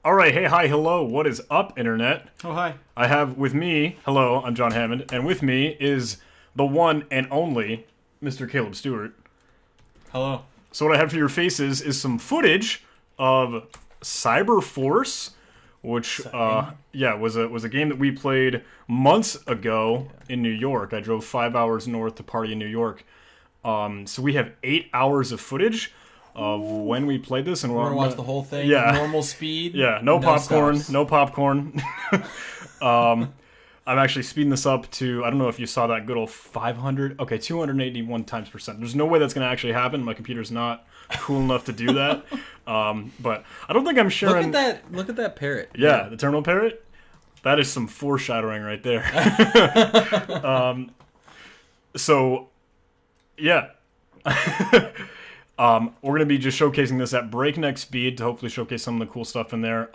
All right, hey, hi, hello, what is up, Internet? Oh, hi. I have with me, hello, I'm John Hammond, and with me is the one and only Mr. Caleb Stewart. Hello. So what I have for your faces is some footage of CyberForce, which, was a game that we played months ago in New York. I drove 5 hours north to party in New York. So we have 8 hours of footage of when we played this, and we're gonna watch the whole thing. Yeah, normal speed. Yeah, no popcorn, stops. no popcorn. I'm actually speeding this up to, I don't know if you saw that good old 500. Okay, 281 times percent. There's no way that's gonna actually happen. My computer's not cool enough to do that. But I don't think I'm sharing. Look at that parrot. Yeah, the terminal parrot. That is some foreshadowing right there. So, yeah. We're going to be just showcasing this at breakneck speed to hopefully showcase some of the cool stuff in there.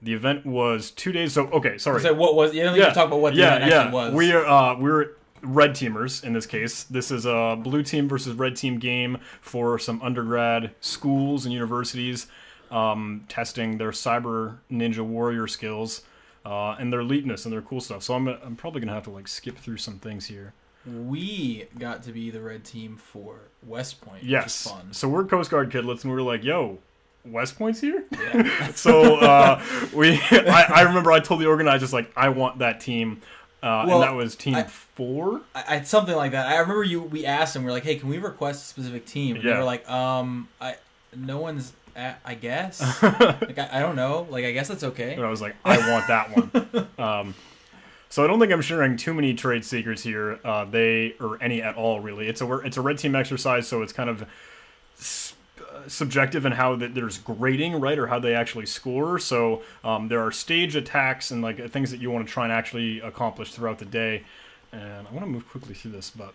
The event was 2 days. So, okay, sorry. So what was? You don't need to talk about what the event actually was. We're red teamers in this case. This is a blue team versus red team game for some undergrad schools and universities, testing their cyber ninja warrior skills and their eliteness and their cool stuff. So I'm probably gonna have to like skip through some things here. We got to be the red team for West Point. Yes. Which is fun. So we're Coast Guard kidlets, and we were like, "Yo, West Point's here." Yeah. So I remember I told the organizers like, "I want that team." And that was team 4. I something like that. I remember we asked them. We were like, "Hey, can we request a specific team?" And they were like, no one's. I guess. Like I don't know. Like I guess that's okay." And I was like, "I want that one." So I don't think I'm sharing too many trade secrets here. Or any at all really. It's a red team exercise, so it's kind of subjective in how there's grading, right, or how they actually score. So there are stage attacks and like things that you want to try and actually accomplish throughout the day. And I want to move quickly through this, but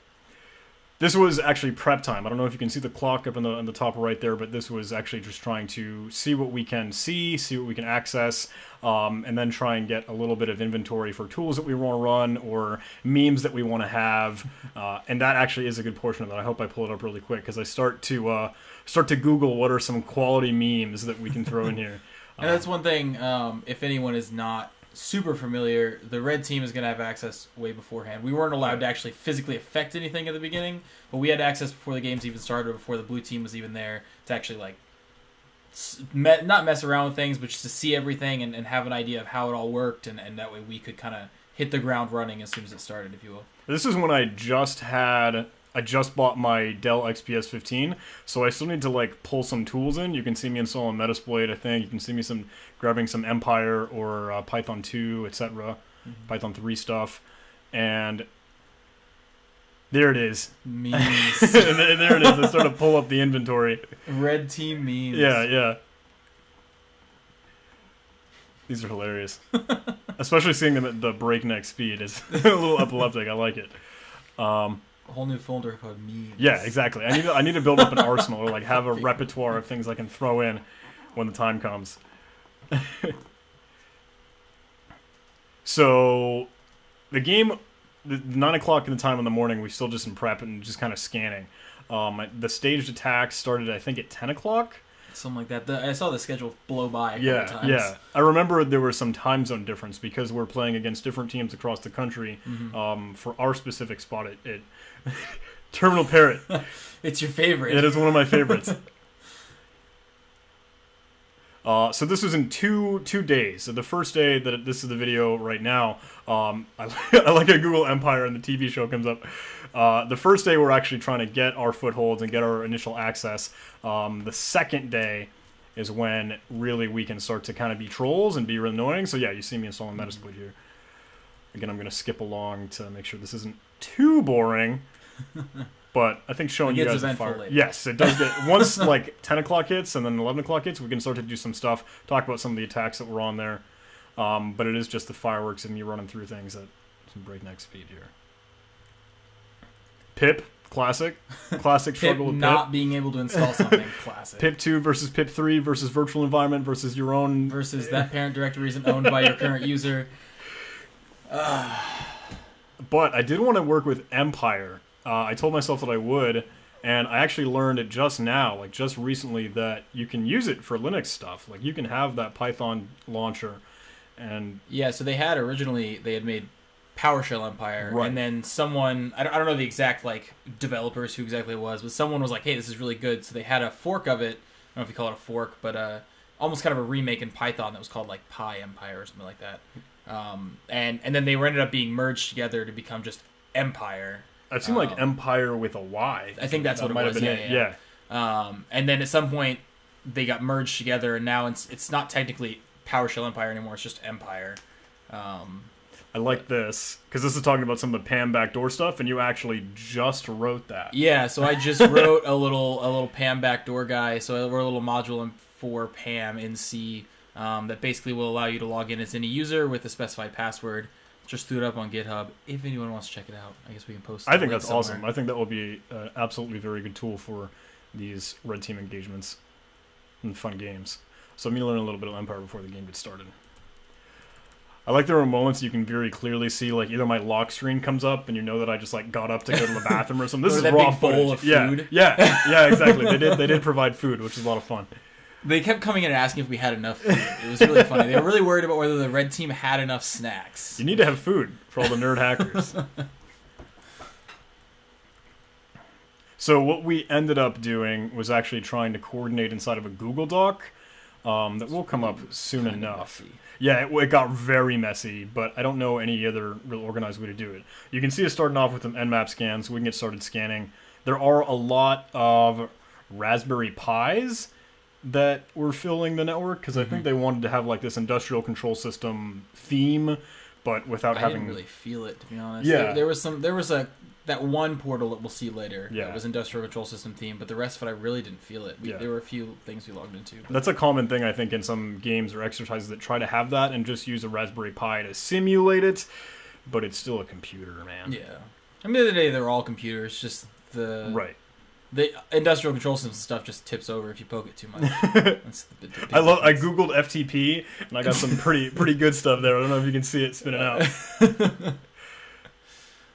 this was actually prep time. I don't know if you can see the clock up in the top right there, but this was actually just trying to see what we can see what we can access, and then try and get a little bit of inventory for tools that we want to run or memes that we want to have. And that actually is a good portion of that. I hope I pull it up really quick because I start to Google what are some quality memes that we can throw in here. And that's one thing, if anyone is not super familiar, the red team is going to have access way beforehand. We weren't allowed to actually physically affect anything at the beginning, but we had access before the games even started, or before the blue team was even there to actually like not mess around with things, but just to see everything and have an idea of how it all worked, and that way we could kind of hit the ground running as soon as it started, if you will. This is when I just bought my Dell XPS 15, so I still need to like pull some tools in. You can see me installing Metasploit, I think. You can see me grabbing some Empire or Python 2, etc., Python 3 stuff, and there it is. Memes. There it is. I sort of pull up the inventory. Red team memes. Yeah. These are hilarious. Especially seeing them at the breakneck speed is a little epileptic. I like it. A whole new folder called memes. Yeah, exactly. I need to build up an arsenal, or like have a repertoire of things I can throw in when the time comes. So, the game, 9 o'clock in the time in the morning, we're still just in prep and just kind of scanning. The staged attack started, I think, at 10 o'clock. Something like that. I saw the schedule blow by a couple times. Yeah. I remember there was some time zone difference because we're playing against different teams across the country. For our specific spot, it Terminal Parrot. It's your favorite. It is one of my favorites. So this was in two days. So the first day that this is the video right now, I like a Google Empire and the TV show comes up. The first day we're actually trying to get our footholds and get our initial access. The second day is when really we can start to kind of be trolls and be really annoying. So yeah, you see me installing Metasploit here. Again, I'm going to skip along to make sure this isn't too boring. But I think showing you guys the fire. Later. Yes, it does get once like 10 o'clock hits and then 11 o'clock hits, we can start to do some stuff, talk about some of the attacks that were on there. But it is just the fireworks and me running through things at some breakneck speed here. Pip, classic struggle with Pip. Not being able to install something, classic. Pip 2 versus Pip 3 versus virtual environment versus your own. Versus that parent directory isn't owned by your current user. But I did want to work with Empire. I told myself that I would, And I actually learned it just now, like just recently, that you can use it for Linux stuff. Like you can have that Python launcher, and yeah. So they had made PowerShell Empire, Right. and then someone I don't know the exact like developers who exactly it was, but someone was like, "Hey, this is really good." So they had a fork of it. I don't know if you call it a fork, but almost kind of a remake in Python that was called like Pi Empire or something like that. And then they ended up being merged together to become just Empire. it seemed like Empire with a Y. I think that's what it might was. have been Yeah. And then at some point they got merged together, and now it's not technically PowerShell Empire anymore. It's just Empire. I like this because this is talking about some of the PAM backdoor stuff, and you actually just wrote that. Yeah, so I just wrote a little PAM backdoor guy. So I wrote a little module for PAM in C that basically will allow you to log in as any user with a specified password. Just threw it up on GitHub. If anyone wants to check it out, I guess we can post. I think that's awesome. I think that will be an absolutely very good tool for these red team engagements and fun games. So I'm going to learn a little bit of Empire before the game gets started. I like there are moments you can very clearly see, like either my lock screen comes up and you know that I just like got up to go to the bathroom or something. This is that raw big bowl footage. of food. Yeah, exactly. They did provide food, which is a lot of fun. They kept coming in and asking if we had enough food. It was really funny. They were really worried about whether the red team had enough snacks. You need to have food for all the nerd hackers. So what we ended up doing was actually trying to coordinate inside of a Google Doc that will come up soon enough. Messy. Yeah, it got very messy, but I don't know any other real organized way to do it. You can see us starting off with some Nmap scans, so we can get started scanning. There are a lot of Raspberry Pis that were filling the network, because I think they wanted to have like this industrial control system theme, but without having... I didn't really feel it, to be honest. Yeah. There was that one portal that we'll see later Yeah. that was industrial control system theme, but the rest of it I really didn't feel it. Yeah. There were a few things we logged into. But That's a common thing, I think, in some games or exercises that try to have that and just use a Raspberry Pi to simulate it, but it's still a computer, man. yeah. I mean, the other day they were all computers, just the industrial control system stuff just tips over if you poke it too much. That's the big I difference. googled FTP and I got some pretty good stuff there. I don't know if you can see it spinning out.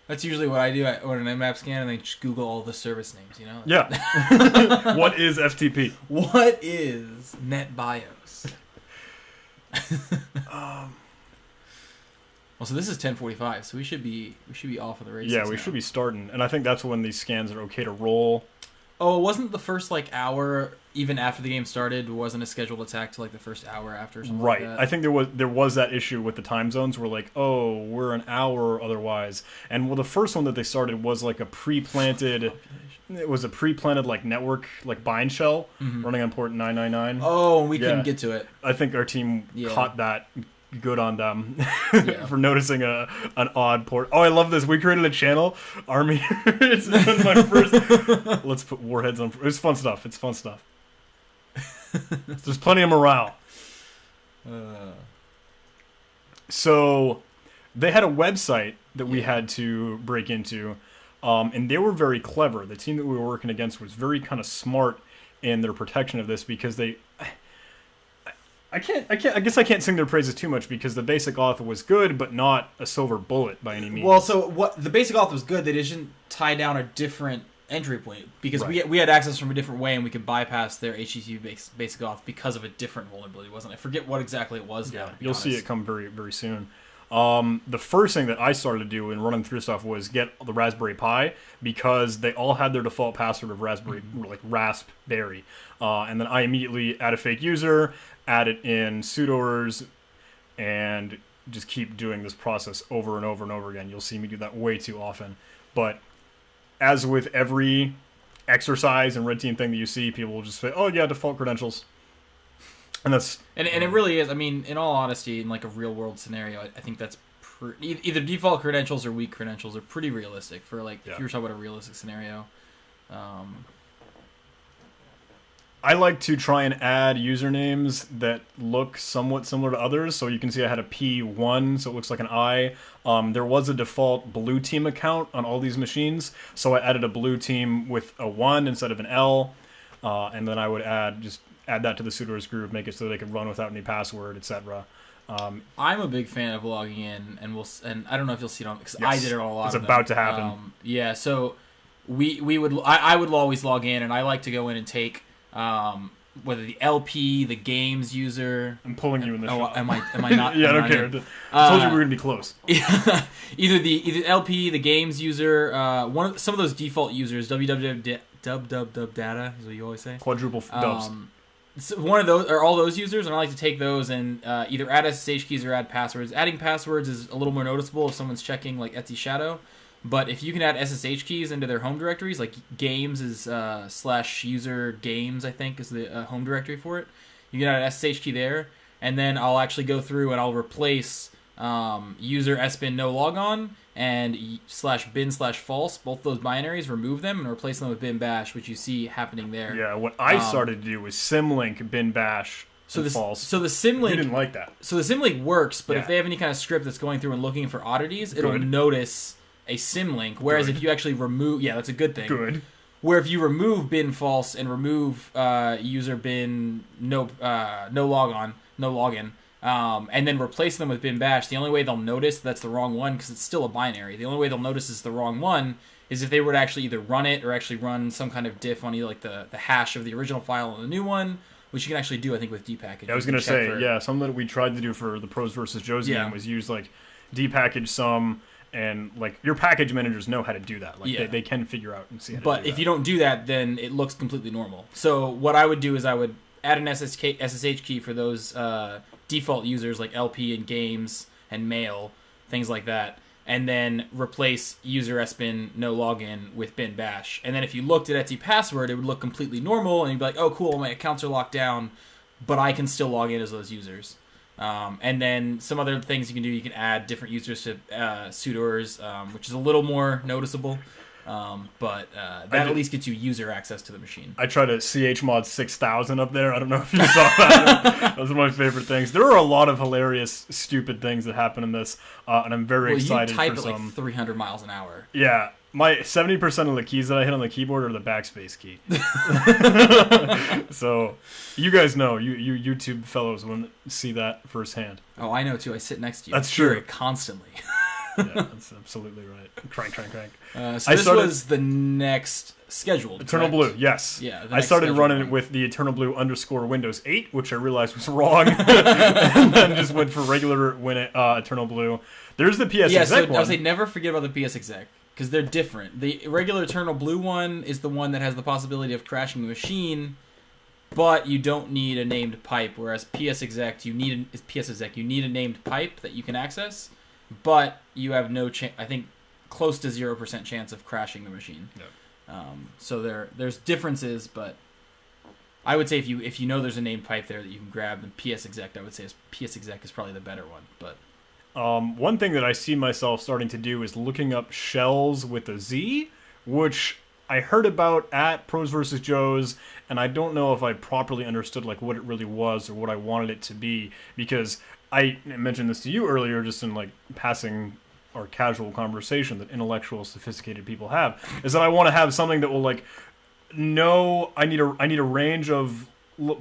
That's usually what I do on an Nmap scan, and then just Google all the service names, you know? Yeah. What is FTP? What is NetBIOS? Well, so this is 10:45, so we should be off of the races. Yeah, we now. should be starting, and I think that's when these scans are okay to roll. Oh, it wasn't the first hour even after the game started? It wasn't a scheduled attack till the first hour after. Or something Right. Like that? I think there was that issue with the time zones. Where like, oh, we're an hour otherwise, and well, the first one that they started was like a pre-planted. It was a pre-planted network bind shell running on port 999. Oh, we couldn't get to it. I think our team caught that. Good on them for noticing an odd port. Oh, I love this. We created a channel, Army. It's my first. Let's put warheads on. It's fun stuff. It's fun stuff. There's plenty of morale. So they had a website that we had to break into, and they were very clever. The team that we were working against was very kind of smart in their protection of this, because they... I guess I can't sing their praises too much, because the basic auth was good, but not a silver bullet by any means. Well, so what the basic auth was good. They didn't tie down a different entry point, because we had access from a different way, and we could bypass their HTTP basic auth because of a different vulnerability. Wasn't it? I forget what exactly it was. Yeah, now, you'll see it come very, very soon. The first thing that I started to do in running through stuff was get the Raspberry Pi, because they all had their default password of Raspberry, Raspberry. And then I immediately add a fake user, add it in sudoers, and just keep doing this process over and over and over again. You'll see me do that way too often. But as with every exercise and red team thing that you see, people will just say, oh yeah, default credentials. And that's... And it really is. I mean, in all honesty, in a real world scenario, I think that's either default credentials or weak credentials are pretty realistic for if you were talking about a realistic scenario. I like to try and add usernames that look somewhat similar to others. So you can see I had a P1, so it looks like an I. There was a default blue team account on all these machines, so I added a blue team with a 1 instead of an L, and then I would add that to the sudoers group, make it so they could run without any password, etc. I'm a big fan of logging in, and I don't know if you'll see it on, because I did it on a lot. It's about to happen. Yeah, so I would always log in, and I like to go in and take whether the LP, the games user. I'm pulling you in this. Am I not? Yeah, I don't care. I told you we were gonna be close. either the LP, the games user, some of those default users, www data is what you always say. Quadruple dubs. So one of those or all those users, and I like to take those and either add SSH keys or add passwords. Adding passwords is a little more noticeable if someone's checking like Etsy Shadow. But if you can add SSH keys into their home directories, like games is /user games, I think is the home directory for it. You can add an SSH key there, and then I'll actually go through and I'll replace user sbin no logon and /bin/false, both those binaries, remove them and replace them with bin bash, which you see happening there. Yeah, what I started to do was symlink bin bash. False. So the symlink. You didn't like that. So the symlink works, but if they have any kind of script that's going through and looking for oddities, it'll notice a symlink. Whereas if you actually remove, that's a good thing. Good. Where if you remove bin false and remove user bin no login, and then replace them with bin bash, the only way they'll notice that's the wrong one, because it's still a binary. The only way they'll notice it's the wrong one is if they were to actually either run it or actually run some kind of diff on either like the hash of the original file and the new one, which you can actually do, I think, with depackage. I was going to say, something that we tried to do for the Pros versus Joes game was use like depackage some. And like your package managers know how to do that. Like they can figure out and see how to do that. But if you don't do that, then it looks completely normal. So what I would do is I would add an SSH key for those default users like LP and games and mail, things like that, and then replace user sbin no login with bin bash. And then if you looked at Etsy password, it would look completely normal, and you'd be like, oh cool, my accounts are locked down, but I can still log in as those users. And then some other things you can do, you can add different users to sudoers, which is a little more noticeable, but that at least gets you user access to the machine. I tried a chmod 6000 up there. I don't know if you saw that. Those are my favorite things. There are a lot of hilarious, stupid things that happen in this, and I'm very excited for some. You type at like 300 miles an hour. Yeah. My 70% of the keys that I hit on the keyboard are the backspace key. So, you guys know, you YouTube fellows wouldn't see that firsthand. Oh, I know too. I sit next to you. That's true. Constantly. Yeah, that's absolutely right. Crank. So this was the next scheduled. Eternal Blue, yes. Yeah. I started running it with the Eternal Blue _ Windows 8, which I realized was wrong, and then just went for regular Eternal Blue. There's the PS exec one. I would say never forget about the PS exec, because they're different. The regular Eternal Blue one is the one that has the possibility of crashing the machine, but you don't need a named pipe. Whereas PS exec, you need a named pipe that you can access, but you have no chance. I think close to 0% chance of crashing the machine. Yep. So there's differences, but I would say if you know there's a named pipe there that you can grab, then PS exec, I would say PS exec is probably the better one, but. One thing that I see myself starting to do is looking up shells with a Z, which I heard about at Pros vs. Joes, and I don't know if I properly understood like what it really was or what I wanted it to be, because I mentioned this to you earlier just in like passing or casual conversation that intellectual, sophisticated people have, is that I want to have something that will like know I need a range of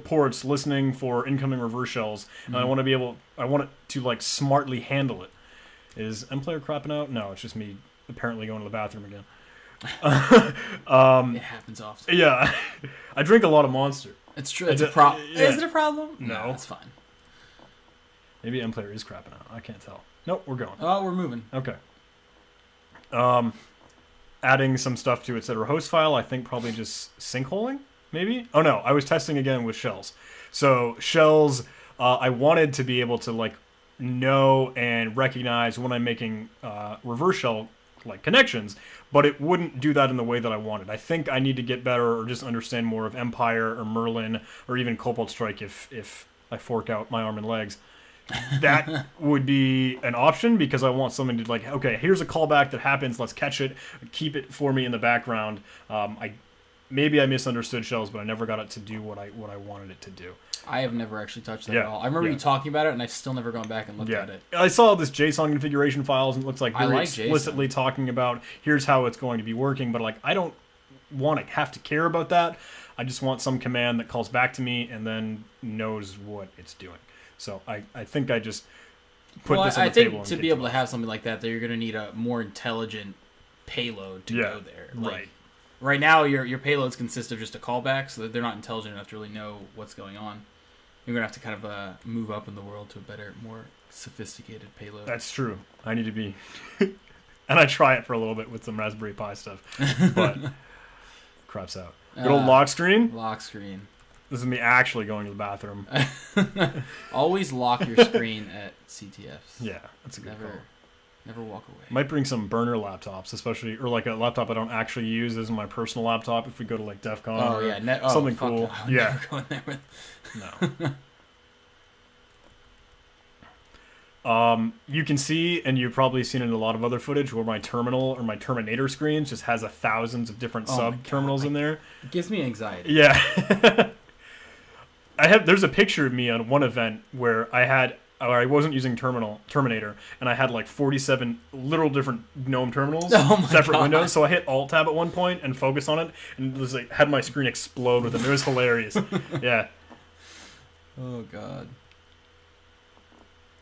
ports listening for incoming reverse shells, and I want it to like smartly handle it. Is MPlayer crapping out? No, it's just me apparently going to the bathroom again. It happens often. Yeah, I drink a lot of Monster. It's true. It's a problem. Yeah. Is it a problem? No, it's fine. Maybe MPlayer is crapping out. I can't tell. Nope, we're going. Oh, we're moving. Okay. Adding some stuff to etc. host file. I think probably just sinkholing. Maybe? Oh no, I was testing again with shells. So shells, I wanted to be able to like know and recognize when I'm making reverse shell like connections, but it wouldn't do that in the way that I wanted. I think I need to get better or just understand more of Empire or Merlin or even Cobalt Strike if I fork out my arm and legs. That would be an option, because I want something to like, okay, here's a callback that happens, let's catch it, keep it for me in the background. Maybe I misunderstood shells, but I never got it to do what I wanted it to do. I have never actually touched that at all. I remember you talking about it, and I've still never gone back and looked at it. I saw this JSON configuration files, and it looks like very explicitly JSON. Talking about here's how it's going to be working, but like I don't want to have to care about that. I just want some command that calls back to me and then knows what it's doing. So I think I just put this on the table. I think to be able to have something like that, you're going to need a more intelligent payload to go there. Right. right now your payloads consist of just a callback, so that they're not intelligent enough to really know what's going on. You're gonna have to kind of move up in the world to a better, more sophisticated payload. That's true. I need to be, and I try it for a little bit with some Raspberry Pi stuff, but craps out. Good old lock screen. Lock screen. This is me actually going to the bathroom. Always lock your screen at CTFs. Yeah, that's a good call. Never walk away. Might bring some burner laptops, especially, or like a laptop I don't actually use as my personal laptop if we go to like DEF CON or something cool. No. Yeah. Never go in there with... No. You can see, and you've probably seen in a lot of other footage, where my terminal or my Terminator screens just has thousands of different sub-terminals in there. It gives me anxiety. Yeah. There's a picture of me on one event where I wasn't using Terminator, and I had like 47 little different GNOME terminals, separate windows. So I hit Alt Tab at one point and focused on it, and it was like had my screen explode with them. It was hilarious. Yeah. Oh God.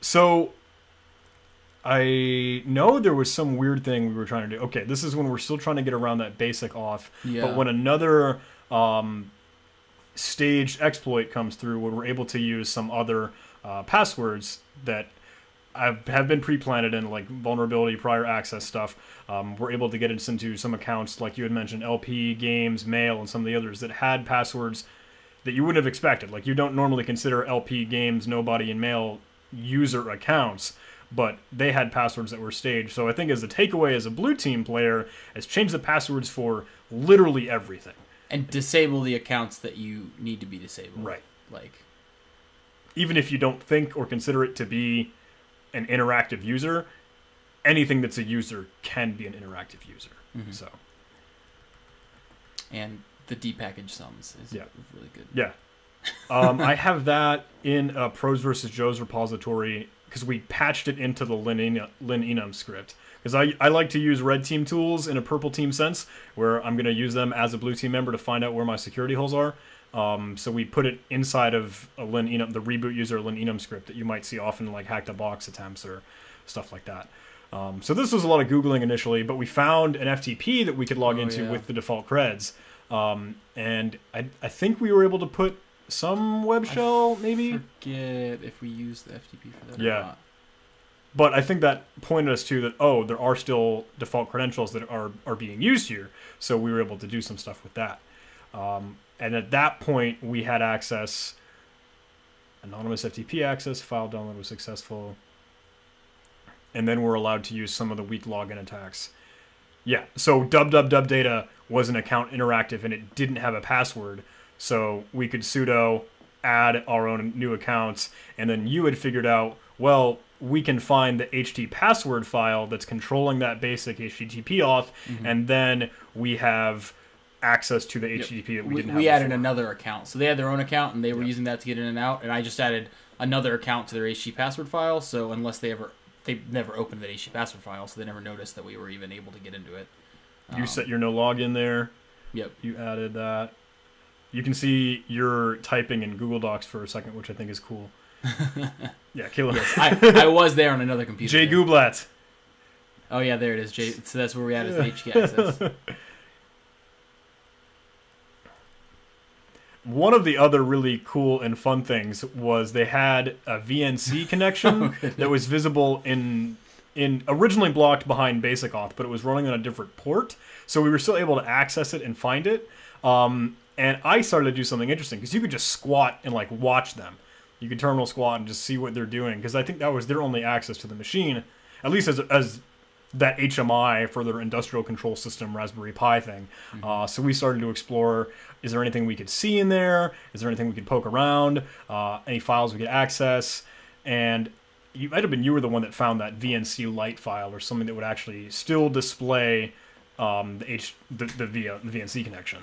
So I know there was some weird thing we were trying to do. Okay, this is when we're still trying to get around that basic auth. Yeah. But when another staged exploit comes through, where we're able to use some other passwords that have been pre-planted in like vulnerability prior access stuff, we're able to get into some accounts like you had mentioned, LP, Games, Mail, and some of the others that had passwords that you wouldn't have expected. Like you don't normally consider LP, Games, Nobody, and Mail user accounts, but they had passwords that were staged. So I think as a takeaway as a blue team player is change the passwords for literally everything. And disable the accounts that you need to be disabled. Right. Like, even if you don't think or consider it to be an interactive user, anything that's a user can be an interactive user. Mm-hmm. So, and the depackaged sums is really good. Yeah. I have that in Pros vs. Joe's repository because we patched it into the linenum script. Because I like to use red team tools in a purple team sense, where I'm going to use them as a blue team member to find out where my security holes are. So we put it inside of a linenum, the reboot user linenum script that you might see often like hack the box attempts or stuff like that. So this was a lot of Googling initially, but we found an FTP that we could log into with the default creds. And I think we were able to put some web shell, maybe? I forget if we used the FTP for that or not. But I think that pointed us to that, there are still default credentials that are being used here. So we were able to do some stuff with that. And at that point, we had access, anonymous FTP access, file download was successful. And then we're allowed to use some of the weak login attacks. Yeah, so www data was an account interactive and it didn't have a password. So we could sudo add our own new accounts. And then you had figured out, well, we can find the HT password file that's controlling that basic HTTP auth. Mm-hmm. And then we have access to the HTTP that we didn't have. We added another account. So they had their own account and they were using that to get in and out. And I just added another account to their HT password file. So unless they never opened that HT password file, so they never noticed that we were even able to get into it. You set your no login there. Yep. You added that. You can see you're typing in Google Docs for a second, which I think is cool. Yeah, kill it. Yes, I was there on another computer. Jay Gooblat. Oh yeah, there it is. Jay. So that's where we added the HT access. One of the other really cool and fun things was they had a VNC connection that was visible in originally blocked behind basic auth, but it was running on a different port. So we were still able to access it and find it. And I started to do something interesting because you could just squat and like watch them. You could terminal squat and just see what they're doing because I think that was their only access to the machine, at least as that HMI for their industrial control system Raspberry Pi thing. Mm-hmm. So we started to explore, is there anything we could see in there? Is there anything we could poke around? Any files we could access? And you might have been, you were the one that found that VNC Lite file or something that would actually still display the VNC connection.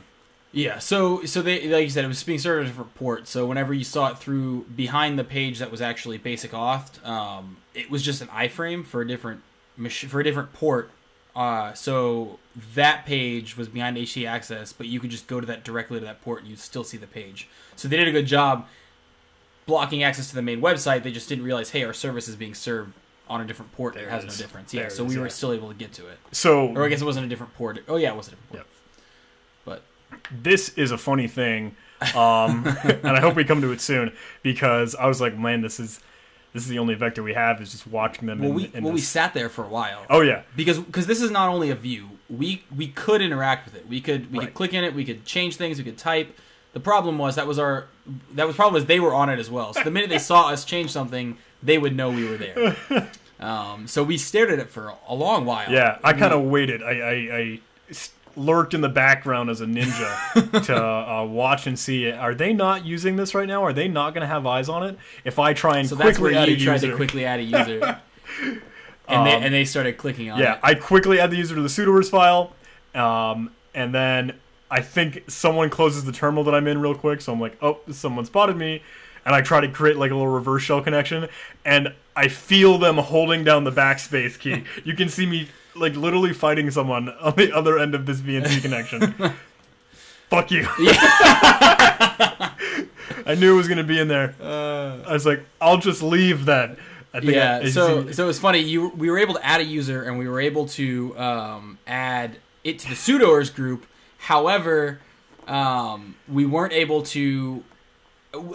Yeah, so they, like you said, it was being served at a different port. So whenever you saw it through behind the page that was actually basic auth, it was just an iframe for a different port. So that page was behind HT access, but you could just go to that directly to that port and you'd still see the page. So they did a good job blocking access to the main website. They just didn't realize, hey, our service is being served on a different port. There has no difference. Yeah, so we were still able to get to it. So, or I guess it wasn't a different port. Oh yeah, it was a different port. Yep. this is a funny thing, and I hope we come to it soon, because I was like, man, this is the only vector we have, is just watching them. We sat there for a while. Oh yeah, because this is not only a view. We could interact with it. We could click in it. We could change things. We could type. The problem was that was they were on it as well. So the minute they saw us change something, they would know we were there. So we stared at it for a long while. Yeah, I kind of waited. I lurked in the background as a ninja to watch and see, are they not using this right now? Are they not going to have eyes on it? If I try and quickly add a user. Tried to quickly add a user. And they started clicking on it. Yeah, I quickly add the user to the sudoers file, and then I think someone closes the terminal that I'm in real quick, so I'm like, oh, someone spotted me, and I try to create like a little reverse shell connection, and I feel them holding down the backspace key. You can see me like literally fighting someone on the other end of this VNC connection. Fuck you. Yeah. I knew it was going to be in there. I was like, I'll just leave that. So it was funny. We were able to add a user, and we were able to add it to the sudoers group. However, we weren't able to.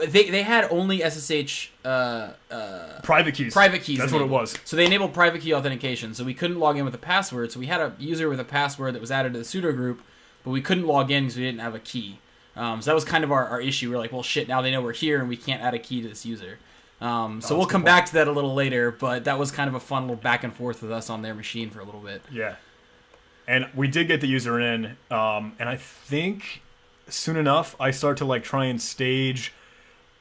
They had only SSH private keys. Private keys. That's enabled. what it was. So they enabled private key authentication. So we couldn't log in with a password. So we had a user with a password that was added to the sudo group, but we couldn't log in because we didn't have a key. So that was kind of our issue. We're like, well, shit. Now they know we're here, and we can't add a key to this user. So we'll come back to that a little later. But that was kind of a fun little back and forth with us on their machine for a little bit. Yeah. And we did get the user in, and I think soon enough I start to like try and stage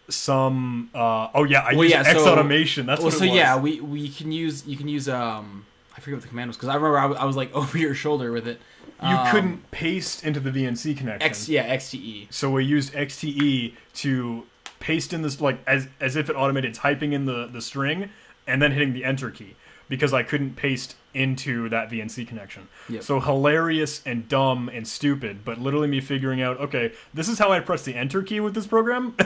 some. I use X automation. That's what it was. So yeah, we can use I forget what the command was, because I remember I was like over your shoulder with it. You couldn't paste into the VNC connection. XTE. So we used XTE to paste in this, like as if it automated typing in the string and then hitting the enter key, because I couldn't paste into that VNC connection. Yep. So hilarious and dumb and stupid, but literally me figuring out, okay, this is how I press the enter key with this program,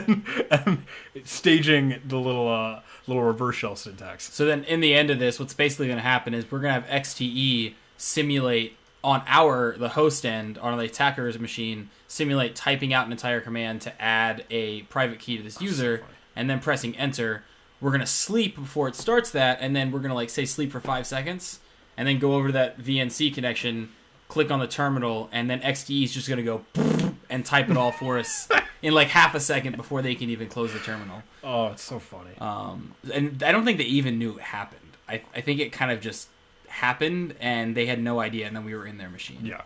and staging the little reverse shell syntax. So then in the end of this, what's basically going to happen is we're going to have XTE simulate on the host end, on the attacker's machine, simulate typing out an entire command to add a private key to this user, and then pressing enter. We're going to sleep before it starts that, and then we're going to like say sleep for 5 seconds, and then go over to that VNC connection, click on the terminal, and then XTE is just going to go and type it all for us in like half a second before they can even close the terminal. Oh, it's so funny. And I don't think they even knew it happened. I think it kind of just happened, and they had no idea, and then we were in their machine. Yeah.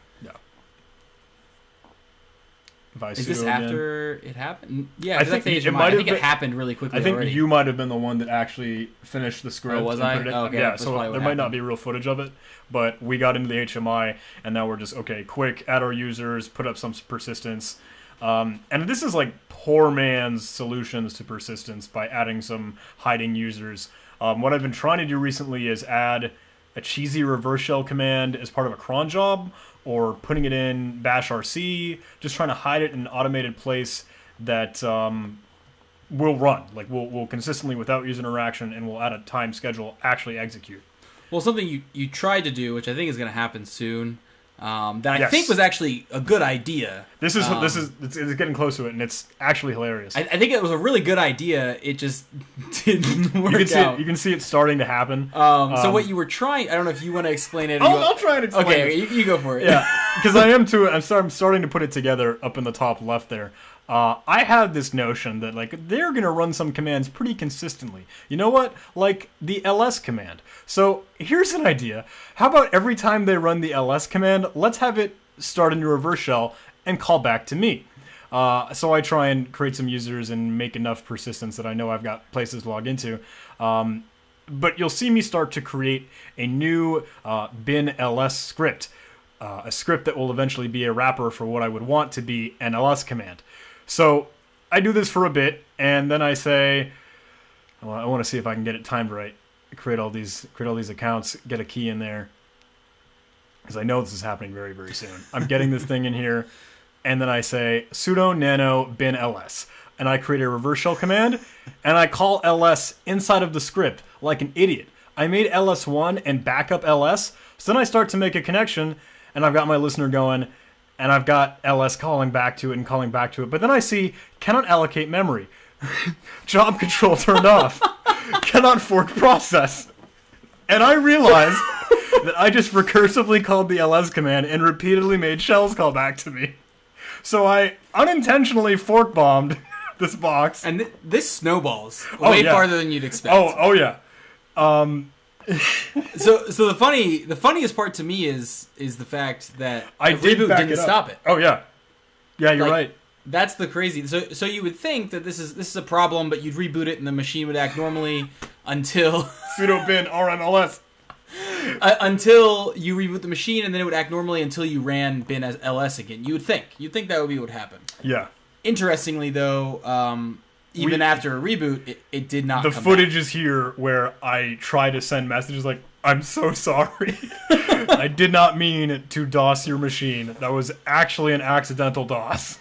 Is this after it happened? Yeah, I think it happened really quickly. I think already. you might have been the one that actually finished the script. Oh, was I? Okay. Yeah, so there might not be real footage of it, but we got into the HMI, and now we're just, okay, quick, add our users, put up some persistence. And this is like poor man's solutions to persistence by adding some hiding users. What I've been trying to do recently is add a cheesy reverse shell command as part of a cron job, or putting it in bash RC, just trying to hide it in an automated place that will run. Like we'll consistently, without user interaction, and we'll, at a time schedule, actually execute. Well, something you tried to do, which I think is going to happen soon, that I think was actually a good idea. This is it's getting close to it, and it's actually hilarious. I think it was a really good idea. It just didn't work out. You can see it starting to happen. So what you were trying, I don't know if you want to explain it. I'll try and explain it. Okay, you go for it. Yeah, because I'm starting to put it together up in the top left there. I have this notion that like they're going to run some commands pretty consistently. You know what? Like the ls command. So here's an idea. How about every time they run the ls command, let's have it start a new reverse shell and call back to me. So I try and create some users and make enough persistence that I know I've got places to log into. But you'll see me start to create a new bin ls script. A script that will eventually be a wrapper for what I would want to be an ls command. So I do this for a bit, and then I say, well, I want to see if I can get it timed right. Create all these accounts, get a key in there, because I know this is happening very, very soon. I'm getting this thing in here, and then I say sudo nano bin ls, and I create a reverse shell command, and I call ls inside of the script like an idiot. I made ls1 and backup ls, so then I start to make a connection, and I've got my listener going, and I've got ls calling back to it and calling back to it, but then I see cannot allocate memory, job control turned off, cannot fork process, and I realize that I just recursively called the ls command and repeatedly made shells call back to me. So I unintentionally fork bombed this box, and this snowballs way farther than you'd expect. Oh yeah. So the funniest part to me is the fact that reboot didn't stop it. Oh yeah, you're right. That's the crazy. So you would think that this is a problem, but you'd reboot it and the machine would act normally until sudo bin rmls. Until you reboot the machine, and then it would act normally until you ran bin as ls again. You'd think that would be what happened. Yeah. Interestingly, though, even after a reboot, it did not. The come footage back. is here where I try to send messages like, "I'm so sorry. I did not mean to DOS your machine. That was actually an accidental DOS."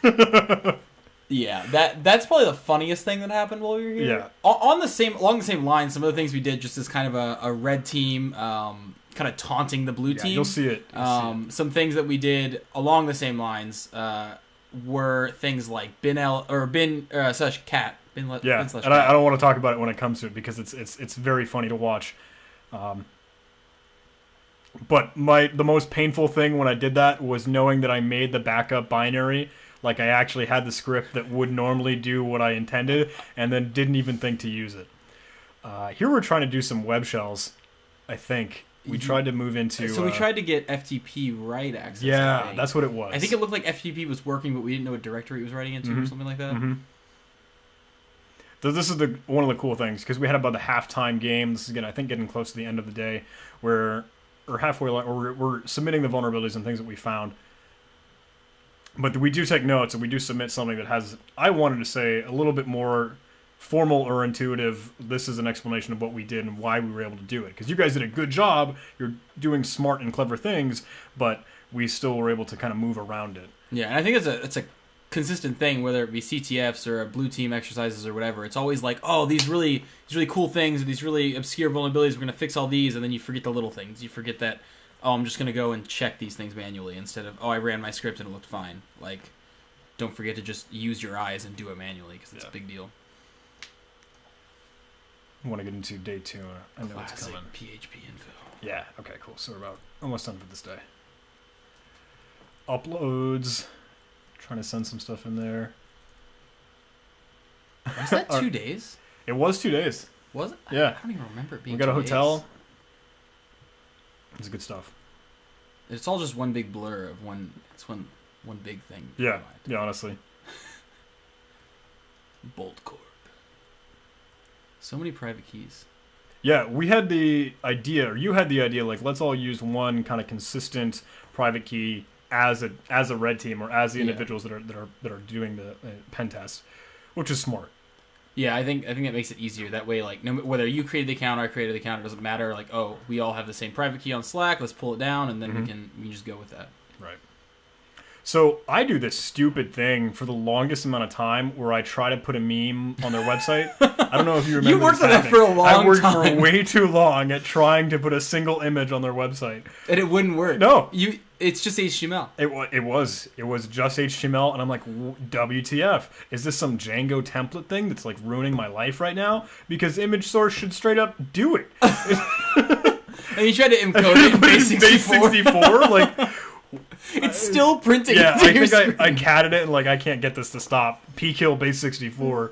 Yeah, that's probably the funniest thing that happened while we were here. Yeah. Along the same line, some of the things we did just as kind of a red team, kind of taunting the blue team. You'll see it. Some things that we did along the same lines were things like bin slash cat. Bin and cat. I don't want to talk about it when it comes to it because it's very funny to watch. But the most painful thing when I did that was knowing that I made the backup binary. Like I actually had the script that would normally do what I intended, and then didn't even think to use it. Here we're trying to do some web shells. I think we tried to move into. So we tried to get FTP write access. Yeah, that's what it was. I think it looked like FTP was working, but we didn't know what directory it was writing into or something like that. Mm-hmm. So this is one of the cool things because we had about the halftime game. This is I think getting close to the end of the day, or halfway, or we're submitting the vulnerabilities and things that we found. But we do take notes, and we do submit something that has, I wanted to say, a little bit more formal or intuitive. This is an explanation of what we did and why we were able to do it. Because you guys did a good job. You're doing smart and clever things, but we still were able to kind of move around it. Yeah, and I think it's a consistent thing, whether it be CTFs or blue team exercises or whatever. It's always like, oh, these really cool things, these really obscure vulnerabilities, we're going to fix all these, and then you forget the little things. You forget that, oh, I'm just going to go and check these things manually instead of, oh, I ran my script and it looked fine. Like, don't forget to just use your eyes and do it manually because it's a big deal. I want to get into day 2. I know Classic it's coming. PHP info. Yeah, okay, cool. So we're about almost done for this day. Uploads. Trying to send some stuff in there. Was that 2 days? It was 2 days. Was it? Yeah. I don't even remember it being We got a 2 hotel. days. It's good stuff. It's all just one big blur of one big thing. Yeah, honestly. Bolt Corp. So many private keys. Yeah, we had the idea, or you had the idea, like, let's all use one kind of consistent private key as a red team, or as the individuals that are doing the pen test, which is smart. Yeah, I think that makes it easier. That way, like, whether you created the account or I created the account, it doesn't matter. Like, oh, we all have the same private key on Slack. Let's pull it down, and then we can just go with that. Right. So I do this stupid thing for the longest amount of time where I try to put a meme on their website. I don't know if you remember. You worked on that for a long time. I worked for way too long at trying to put a single image on their website, and it wouldn't work. No, it's just HTML. It was just HTML, and I'm like, WTF? Is this some Django template thing that's like ruining my life right now? Because image source should straight up do it. And you tried to encode it in base64, like. It's still printing. Yeah, I think I catted it and like I can't get this to stop. Pkill base64.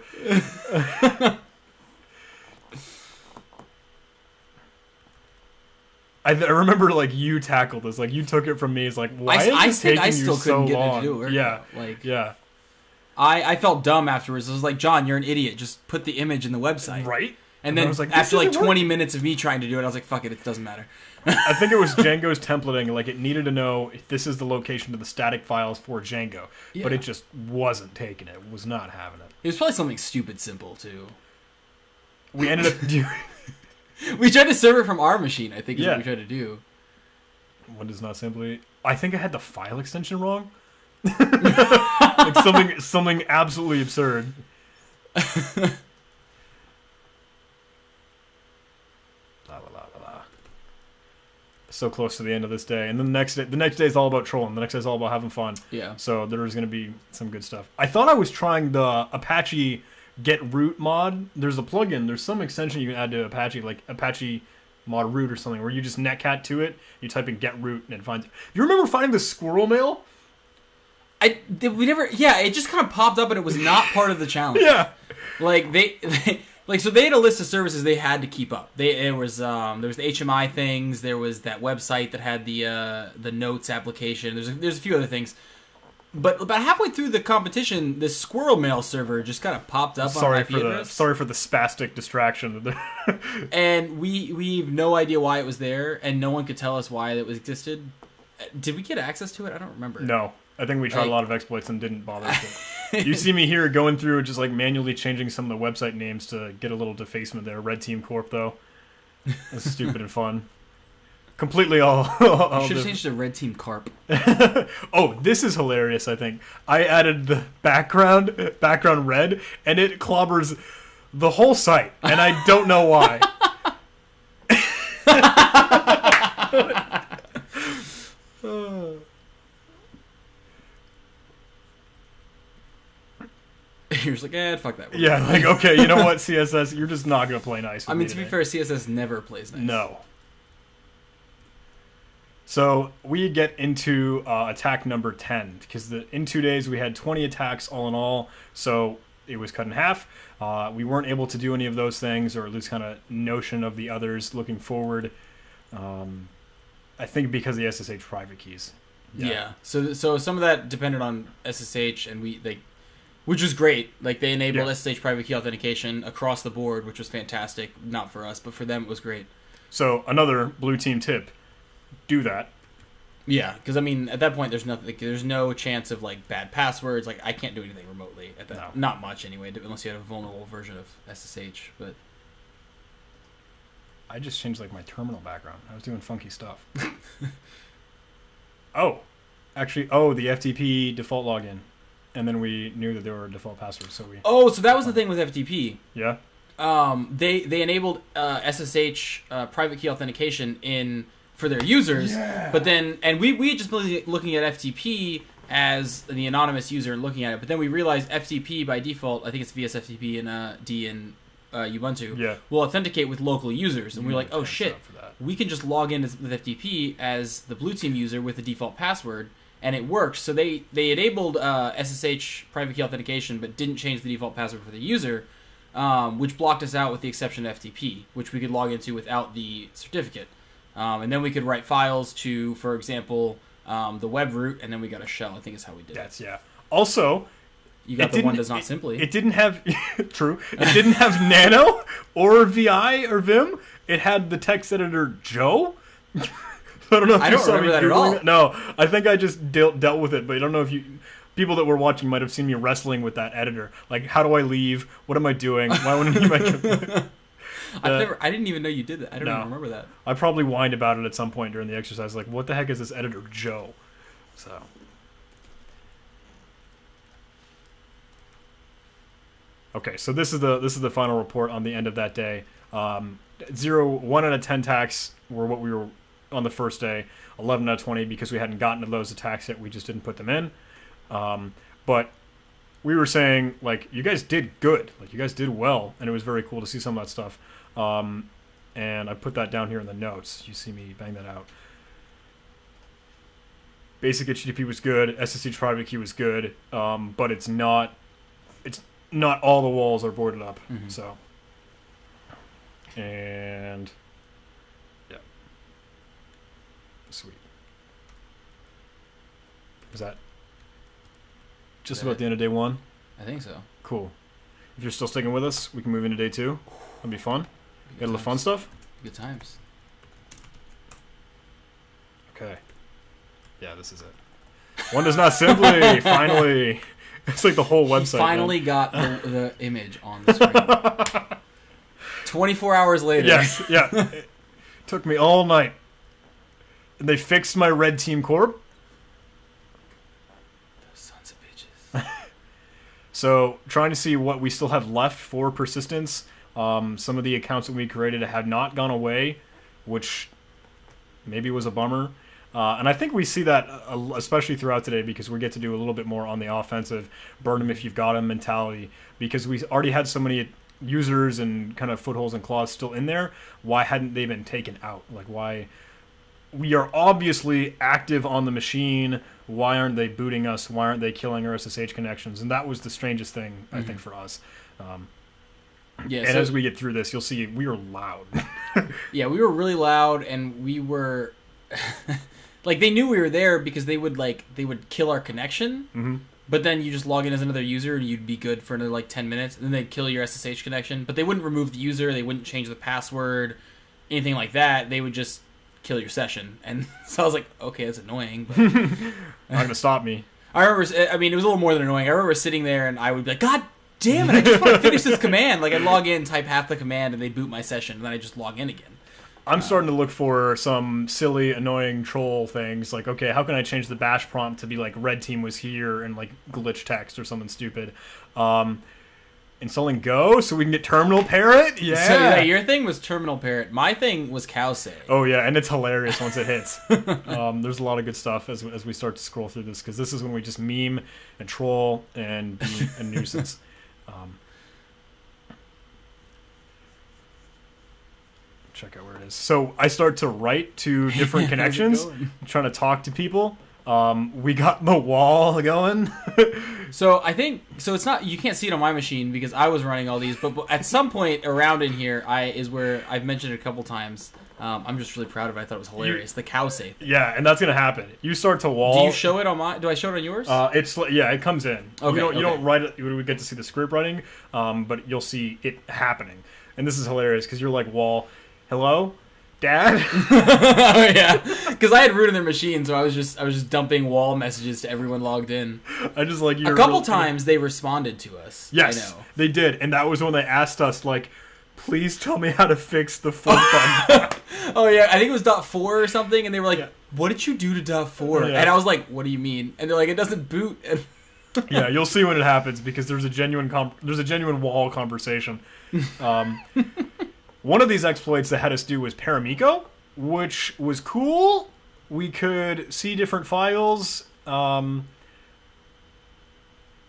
I remember like you tackled this. Like you took it from me. It's like why is this taking you so long? Get it to do it. Yeah, like yeah. I felt dumb afterwards. I was like, John, you're an idiot. Just put the image in the website. Right. And then like, after like 20 minutes of me trying to do it, I was like, fuck it, it doesn't matter. I think it was Django's templating. Like it needed to know if this is the location of the static files for Django, but it just wasn't taking it. It was not having it. It was probably something stupid simple too. We ended up doing. We tried to serve it from our machine. I think is what we tried to do. What is not simply? I think I had the file extension wrong. Like something absolutely absurd. so close to the end of this day, and then the next day is all about trolling. The next day is all about having fun. Yeah. So there's going to be some good stuff. I thought I was trying the Apache get root mod. There's a plugin. There's some extension you can add to Apache, like Apache mod root or something, where you just netcat to it. You type in get root and it finds it. You remember finding the squirrel mail? Yeah, it just kind of popped up and it was not part of the challenge. Yeah. Like so they had a list of services they had to keep up. There was the HMI things, there was that website that had the notes application. There's a few other things. But about halfway through the competition, this squirrel mail server just kind of popped up on IP address. Sorry for the spastic distraction. And we have no idea why it was there, and no one could tell us why it existed. Did we get access to it? I don't remember. No. I think we tried a lot of exploits and didn't bother to. You see me here going through just like manually changing some of the website names to get a little defacement there. Red Team Corp, though. That's stupid and fun. Completely all you should have changed to Red Team Carp. Oh, this is hilarious, I think. I added the background red, and it clobbers the whole site, and I don't know why. You're just like, fuck that. Yeah, like, okay, you know what, CSS, you're just not going to play nice with I mean, to today. be fair, CSS never plays nice. No. So we get into attack number 10, because in 2 days we had 20 attacks all in all, so it was cut in half. We weren't able to do any of those things, or at least kind of notion of the others looking forward. I think because of the SSH private keys. Yeah. So some of that depended on SSH, and which was great. Like, they enabled SSH private key authentication across the board, which was fantastic. Not for us, but for them it was great. So another blue team tip: do that. Yeah, because I mean, at that point, there's nothing. Like, there's no chance of like bad passwords. Like, I can't do anything remotely at that. No. Not much anyway, unless you had a vulnerable version of SSH. But I just changed like my terminal background. I was doing funky stuff. Oh, actually, the FTP default login, and then we knew that there were default passwords, so we. Oh, so that was the thing with FTP. Yeah. They enabled SSH private key authentication for their users, but then we had just been looking at FTP as the anonymous user and looking at it, but then we realized FTP by default, I think it's VSFTP and D in Ubuntu, will authenticate with local users, and we're like, oh shit, we can just log in with FTP as the blue team user with the default password, and it works. So they enabled SSH private key authentication, but didn't change the default password for the user, which blocked us out with the exception of FTP, which we could log into without the certificate. And then we could write files to, for example, the web root, and then we got a shell, I think is how we did it. Yeah. Also, you got the one does not simply. It didn't have, true, it didn't have Nano or VI or Vim. It had the text editor Joe. I don't know if you saw me remember that at all. No, I think I just dealt with it, but I don't know if people that were watching might have seen me wrestling with that editor. Like, how do I leave? What am I doing? Why wouldn't you make it? I didn't even know you did that. I don't even remember that. I probably whined about it at some point during the exercise. Like, what the heck is this editor Joe? So. Okay, so this is the final report on the end of that day. 0, 1 out of 10 attacks were what we were on the first day. 11 out of 20 because we hadn't gotten to those attacks yet. We just didn't put them in. But we were saying, like, you guys did good. Like, you guys did well, and it was very cool to see some of that stuff. And I put that down here in the notes. You see me bang that out. Basic HTTP was good. SSH private key was good. But it's not all the walls are boarded up. Mm-hmm. So, and yeah, sweet. Was that just about the end of day 1? I think so. Cool. If you're still sticking with us, we can move into day 2. That'd be fun. Got a little fun stuff? Good times. Okay. Yeah, this is it. One does not simply, finally. It's like the whole website. He finally got the image on the screen. 24 hours later. Yes, yeah. It took me all night. And they fixed my Red Team Corp. Those sons of bitches. So, trying to see what we still have left for persistence. Some of the accounts that we created have not gone away, which maybe was a bummer. And I think we see that especially throughout today because we get to do a little bit more on the offensive, burn them if you've got them mentality, because we already had so many users and kind of footholds and claws still in there. Why hadn't they been taken out? Like, why? We are obviously active on the machine. Why aren't they booting us? Why aren't they killing our SSH connections? And that was the strangest thing, I think, for us. Yeah, and as we get through this, you'll see we are loud. Yeah, we were really loud, and we were... like, they knew we were there because they would kill our connection, but then you just log in as another user and you'd be good for another, 10 minutes, and then they'd kill your SSH connection. But they wouldn't remove the user, they wouldn't change the password, anything like that. They would just kill your session. And so I was like, okay, that's annoying, but... Not going to stop me. I remember, I mean, it was a little more than annoying. I remember sitting there and I would be like, God damn it, I just want to finish this command. Like, I'd log in, type half the command, and they'd boot my session, and then I'd just log in again. I'm starting to look for some silly, annoying troll things. Like, okay, how can I change the bash prompt to be like red team was here and like glitch text or something stupid? Installing Go so we can get terminal parrot? Yeah. So yeah, your thing was terminal parrot. My thing was cowsay. Oh yeah, and it's hilarious once it hits. There's a lot of good stuff as we start to scroll through this, because this is when we just meme and troll and be a nuisance. Check out where it is. So I start to write to different connections, trying to talk to people. We got the wall going. So I think it's not, you can't see it on my machine because I was running all these, but at some point around in here is where I've mentioned it a couple times. I'm just really proud of it. I thought it was hilarious. The cowsay. Yeah, and that's gonna happen. You start to wall. Do you show it on my? Do I show it on yours? It comes in. Okay, You don't write it. We get to see the script writing, but you'll see it happening. And this is hilarious because you're like, wall. Hello, Dad. Oh yeah, because I had root in their machine, so I was just dumping wall messages to everyone logged in. I just like a couple times they responded to us. Yes, I know. They did, and that was when they asked us like, please tell me how to fix the flip button. Oh yeah, I think it was .4 or something, and they were like, "What did you do to .4?" Yeah. And I was like, "What do you mean?" And they're like, "It doesn't boot." And yeah, you'll see when it happens because there's a genuine wall conversation. One of these exploits that had us do was Paramiko, which was cool. We could see different files, and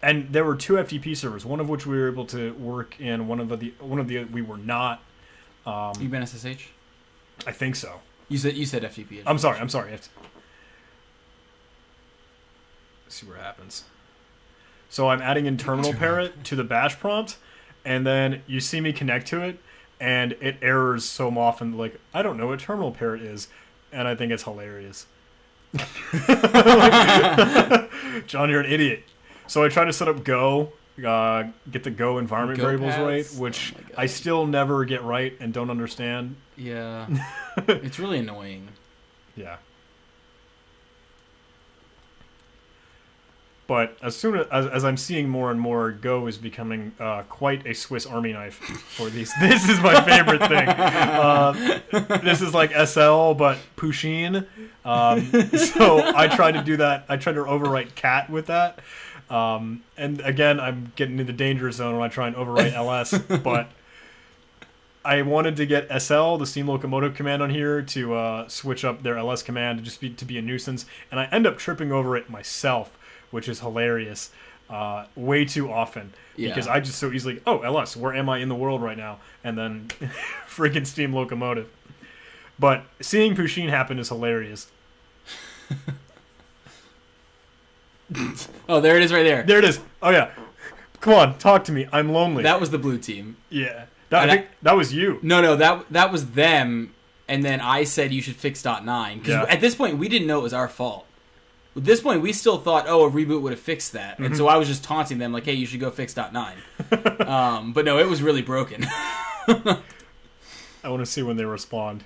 there were 2 FTP servers, one of which we were able to work in, one of the we were not. You been SSH? I think so. You said FTP. I'm sorry. Let's see what happens. So I'm adding in terminal parrot to the bash prompt, and then you see me connect to it. And it errors so often, like, I don't know what terminal parrot is. And I think it's hilarious. John, you're an idiot. So I try to set up Go, get the Go environment variables right, which I still never get right and don't understand. Yeah. It's really annoying. Yeah. But as soon as I'm seeing more and more, Go is becoming quite a Swiss Army knife for these. This is my favorite thing. This is like SL, but Pusheen. So I try to do that. I try to overwrite cat with that. And again, I'm getting into the danger zone when I try and overwrite LS. But I wanted to get SL, the steam locomotive command on here, to switch up their LS command to be a nuisance. And I end up tripping over it myself, which is hilarious, way too often. Because I just so easily, LS, where am I in the world right now? And then freaking steam locomotive. But seeing Pusheen happen is hilarious. Oh, there it is right there. There it is. Oh, yeah. Come on, talk to me. I'm lonely. That was the blue team. Yeah. I think that was you. No, that was them, and then I said you should fix .9. Because at this point, we didn't know it was our fault. At this point, we still thought, a reboot would have fixed that. And so I was just taunting them, like, hey, you should go fix .9. But no, it was really broken. I want to see when they respond.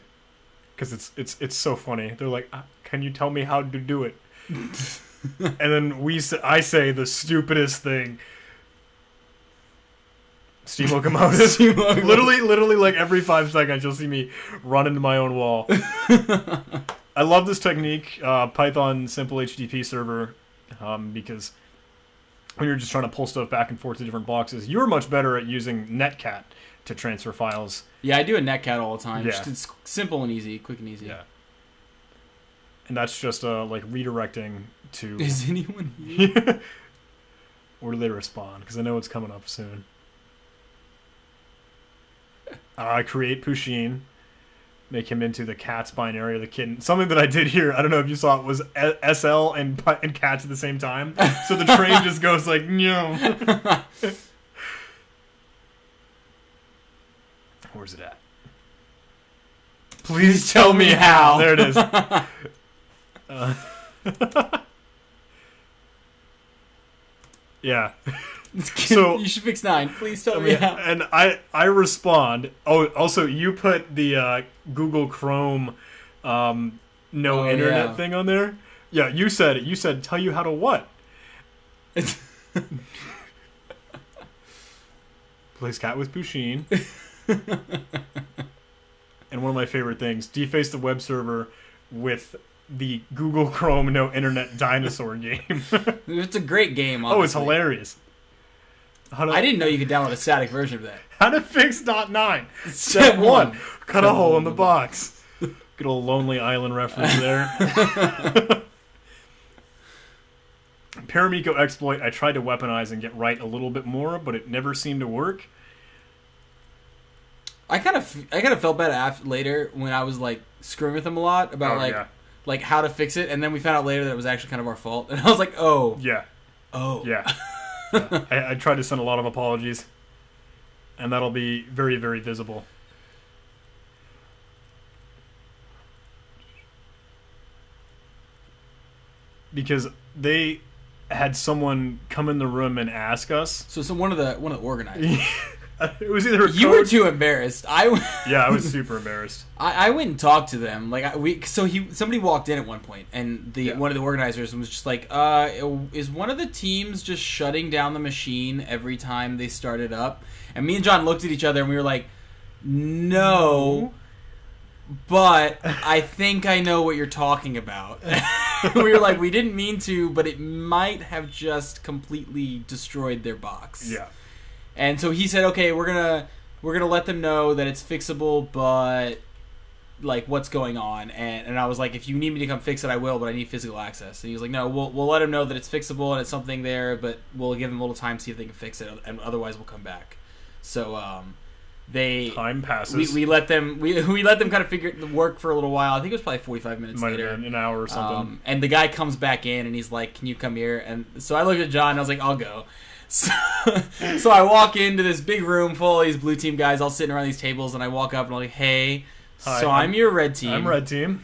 Because it's so funny. They're like, can you tell me how to do it? And then I say the stupidest thing. Steam locomotive. Literally, like every 5 seconds, you'll see me run into my own wall. I love this technique, Python simple HTTP server, because when you're just trying to pull stuff back and forth to different boxes, you're much better at using Netcat to transfer files. Yeah, I do a Netcat all the time. Yeah. It's simple and easy, quick and easy. Yeah. and that's just like redirecting to. Is anyone here? Or do they respond? Because I know it's coming up soon. Create Pusheen. Make him into the cat's binary or the kitten. Something that I did here, I don't know if you saw it, was SL and cats at the same time. So the train just goes like, no. Where's it at? Please tell me how. There it is. Yeah. So you should fix 9. Please tell me how. And I respond. Oh, also you put the Google Chrome internet thing on there. Yeah, you said it. You said tell you how to what? Plays cat with Pusheen. And one of my favorite things, deface the web server with the Google Chrome no internet dinosaur game. It's a great game, honestly. Oh, it's hilarious. I didn't know you could download a static version of that. How to fix .9. Step 1. Cut a hole in the box. Good old Lonely Island reference there. Paramiko exploit, I tried to weaponize and get right a little bit more, but it never seemed to work. I kind of felt bad later when I was like screwing with them a lot about like how to fix it, and then we found out later that it was actually kind of our fault, and I was like, oh. Yeah. Oh. Yeah. I tried to send a lot of apologies, and that'll be very, very visible. Because they had someone come in the room and ask us. So one of the organizers. It was either you were too embarrassed. Yeah, I was super embarrassed. I went and talked to them. Like somebody walked in at one point, and one of the organizers was just like, "Is one of the teams just shutting down the machine every time they start it up?" And me and John looked at each other, and we were like, "No, but I think I know what you're talking about." We were like, "We didn't mean to, but it might have just completely destroyed their box." Yeah. And so he said, "Okay, we're gonna let them know that it's fixable, but like what's going on?" And I was like, "If you need me to come fix it, I will, but I need physical access." And he was like, "No, we'll let them know that it's fixable and it's something there, but we'll give them a little time to see if they can fix it, and otherwise we'll come back." So time passes. We let them kind of figure the work for a little while. I think it was probably 45 minutes Might later, have been an hour or something. and the guy comes back in and he's like, "Can you come here?" And so I looked at John and I was like, "I'll go." So I walk into this big room full of these blue team guys all sitting around these tables, and I walk up and I'm like, "Hey, hi, so I'm your red team. I'm red team.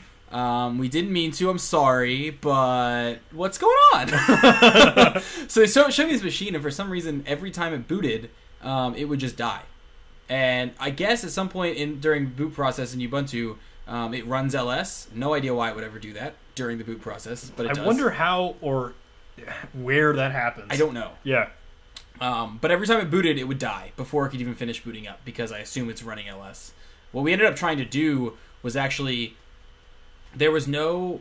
We didn't mean to. I'm sorry, but what's going on?" So they showed me this machine, and for some reason, every time it booted, it would just die. And I guess at some point during boot process in Ubuntu, it runs LS. No idea why it would ever do that during the boot process, but it does. I wonder how or where that happens. I don't know. Yeah. But every time it booted, it would die before it could even finish booting up, because I assume it's running LS. What we ended up trying to do was actually, there was no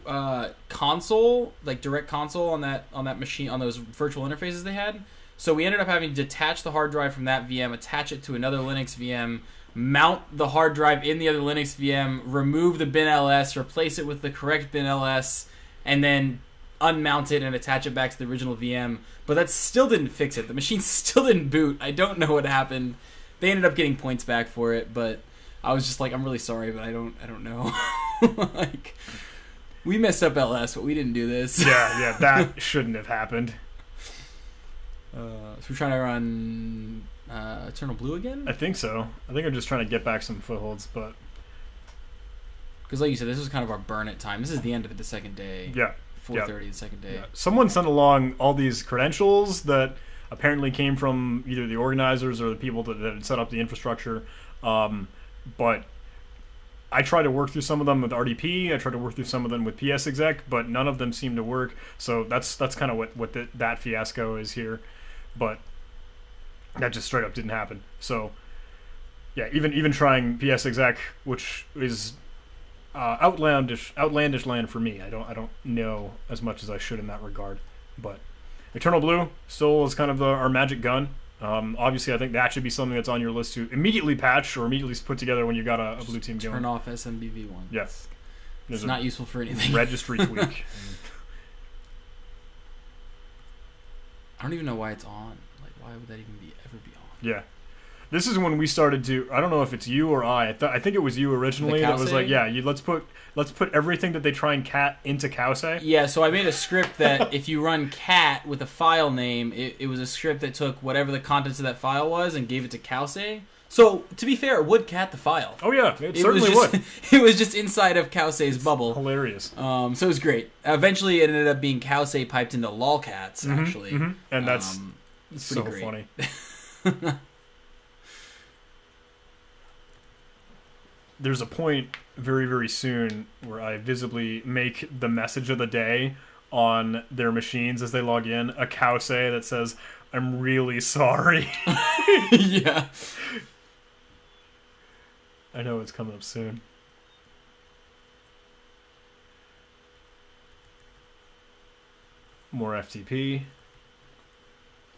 console, like direct console on that machine, on those virtual interfaces they had. So we ended up having to detach the hard drive from that VM, attach it to another Linux VM, mount the hard drive in the other Linux VM, remove the bin LS, replace it with the correct bin LS, and then unmount it and attach it back to the original VM. But that still didn't fix it. The machine still didn't boot. I don't know what happened. They ended up getting points back for it, but I was just like, I'm really sorry, but I don't know. Like, we messed up LS, but we didn't do this. Yeah, that shouldn't have happened. So we're trying to run Eternal Blue again? I think so. I think I'm just trying to get back some footholds, but because like you said, this was kind of our burn it time. This is the end of it, the second day. Yeah. 4:30 the second day. Yeah. Someone sent along all these credentials that apparently came from either the organizers or the people that had set up the infrastructure. But I tried to work through some of them with RDP. I tried to work through some of them with PSExec, but none of them seemed to work. So that's kind of what that fiasco is here. But that just straight up didn't happen. So yeah, even trying PSExec, which is outlandish land for me. I don't know as much as I should in that regard. But Eternal Blue still is kind of our magic gun. Obviously, I think that should be something that's on your list to immediately patch or immediately put together when you got a blue team going. Turn off SMBV1. Yes. There's It's not useful for anything. registry tweak. I don't even know why it's on. Like, why would that even ever be on? Yeah. This is when we started to. I don't know if it's you or I. I think it was you originally that was like, yeah, let's put everything that they try and cat into Cowsay. Yeah, so I made a script that if you run cat with a file name, it was a script that took whatever the contents of that file was and gave it to Cowsay. So, to be fair, it would cat the file. Oh yeah, it certainly would. It was just inside of Cowsay's bubble. Hilarious. So it was great. Eventually, it ended up being Cowsay piped into lolcats, actually. Mm-hmm. And that's it's so pretty great. funny. There's a point very, very soon where I visibly make the message of the day on their machines as they log in a Cowsay that says, "I'm really sorry." Yeah. I know it's coming up soon. More FTP.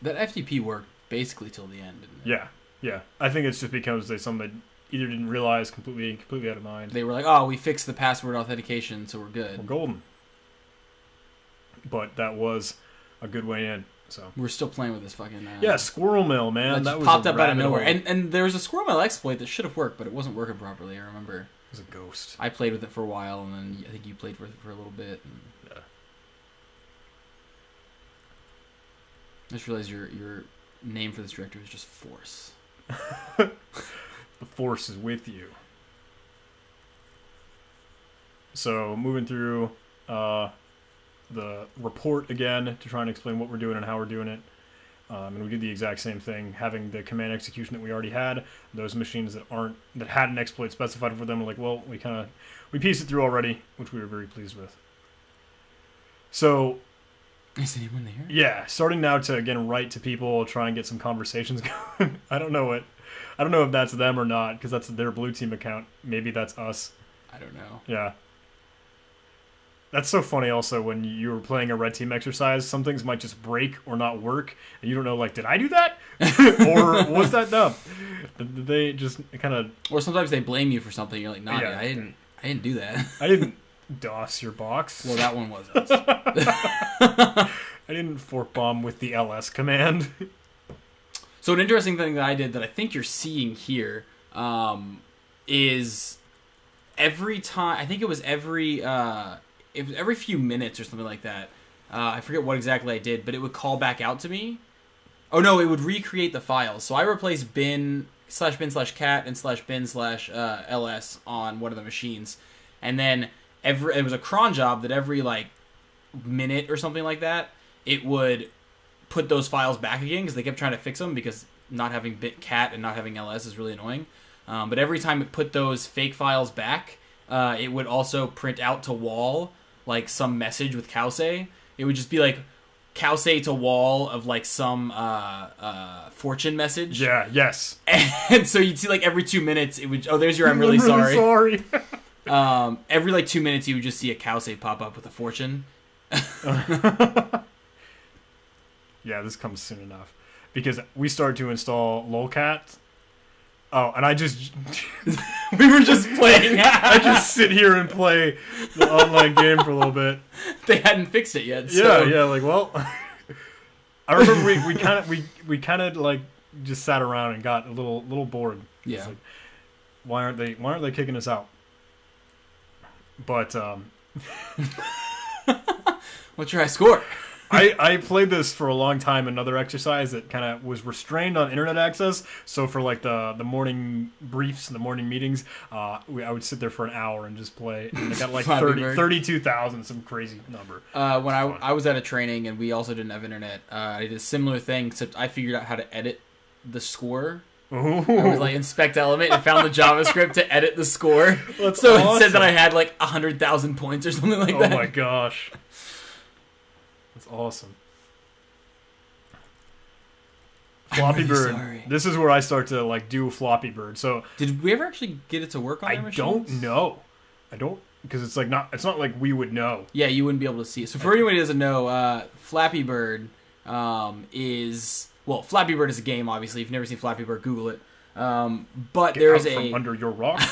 That FTP worked basically till the end, didn't it? Yeah. I think it's just because something they either didn't realize completely out of mind. They were like, oh, we fixed the password authentication, so we're good. We're golden. But that was a good way in. So we're still playing with this fucking... yeah, Squirrel Mail, man. That was popped up out of nowhere. Hole. And there was a Squirrel Mail exploit that should have worked, but it wasn't working properly, I remember. It was a ghost. I played with it for a while, and then I think you played with it for a little bit. And yeah. I just realized your name for this directory is just Force. The Force is with you. So, moving through the report again to try and explain what we're doing and how we're doing it. And we did the exact same thing, having the command execution that we already had. Those machines that had an exploit specified for them were like, well, we pieced it through already, which we were very pleased with. So, is anyone there? Yeah, starting now to again write to people, try and get some conversations going. I don't know if that's them or not, because that's their blue team account. Maybe that's us. I don't know. Yeah. That's so funny also when you were playing a red team exercise, some things might just break or not work, and you don't know, like, did I do that? Or was that dumb? Did they just kind of... Or sometimes they blame you for something. You're like, nah, Yeah. I didn't do that. I didn't DOS your box. Well, that one was us. I didn't fork bomb with the ls command. So an interesting thing that I did that I think you're seeing here is every time, I think it was every few minutes or something like that. I forget what exactly I did, but it would call back out to me. Oh no, it would recreate the files. So I replaced bin/bin/cat and /bin/ls on one of the machines, and then it was a cron job that every like minute or something like that, it would put those files back again because they kept trying to fix them because not having cat and not having ls is really annoying. But every time it put those fake files back, it would also print out to wall like some message with Cowsay. It would just be like Cowsay to wall of like some fortune message. Yeah, yes. And so you'd see like every 2 minutes it would, oh, there's your I'm really sorry. Every like 2 minutes you would just see a Cowsay pop up with a fortune. Yeah, this comes soon enough. Because we started to install lolcat. Oh, and I just... we were just playing. I just sit here and play the online game for a little bit. They hadn't fixed it yet. So. Yeah, like, well... I remember we kind of like just sat around and got a little bored. Yeah. Like, why aren't they kicking us out? But what's your high score? I played this for a long time. Another exercise that kind of was restrained on internet access. So for like the morning briefs and the morning meetings, I would sit there for an hour and just play. And I got like 32,000, some crazy number. When I was at a training and we also didn't have internet, I did a similar thing, except I figured out how to edit the score. Ooh. I was like inspect element and found the JavaScript to edit the score. That's so awesome. It said that I had like 100,000 points or something like that. Oh my gosh. That's awesome. Floppy really Bird. Sorry. This is where I start to like do Floppy Bird. So did we ever actually get it to work on our machines? Don't know. I don't, because it's not like we would know. Yeah, you wouldn't be able to see it. So for anyone who doesn't know, Flappy Bird is, well, Flappy Bird is a game. Obviously, if you've never seen Flappy Bird, Google it. But Get there's out from under your rock.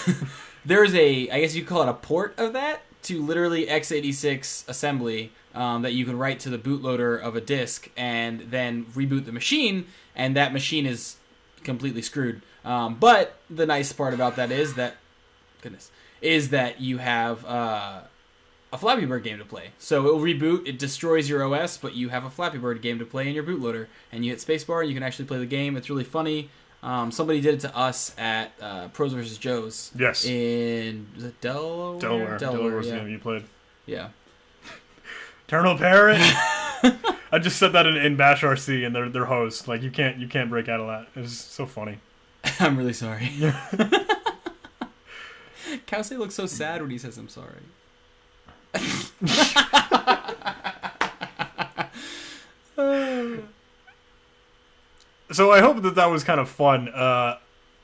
there's I guess you could call it a port of that to literally x86 assembly that you can write to the bootloader of a disk and then reboot the machine, and that machine is completely screwed. But the nice part about that is that, you have a Flappy Bird game to play. So it'll reboot, it destroys your OS, but you have a Flappy Bird game to play in your bootloader, and you hit spacebar, and you can actually play the game. It's really funny. Somebody did it to us at Pros vs. Joe's. Yes. In, was it Delaware? Delaware was the yeah. game you played. Yeah. Eternal Parrot. I just said that in Bash RC, and their host. Like, you can't break out of that. It was so funny. I'm really sorry. Kause looks so sad when he says I'm sorry. So I hope that was kind of fun. I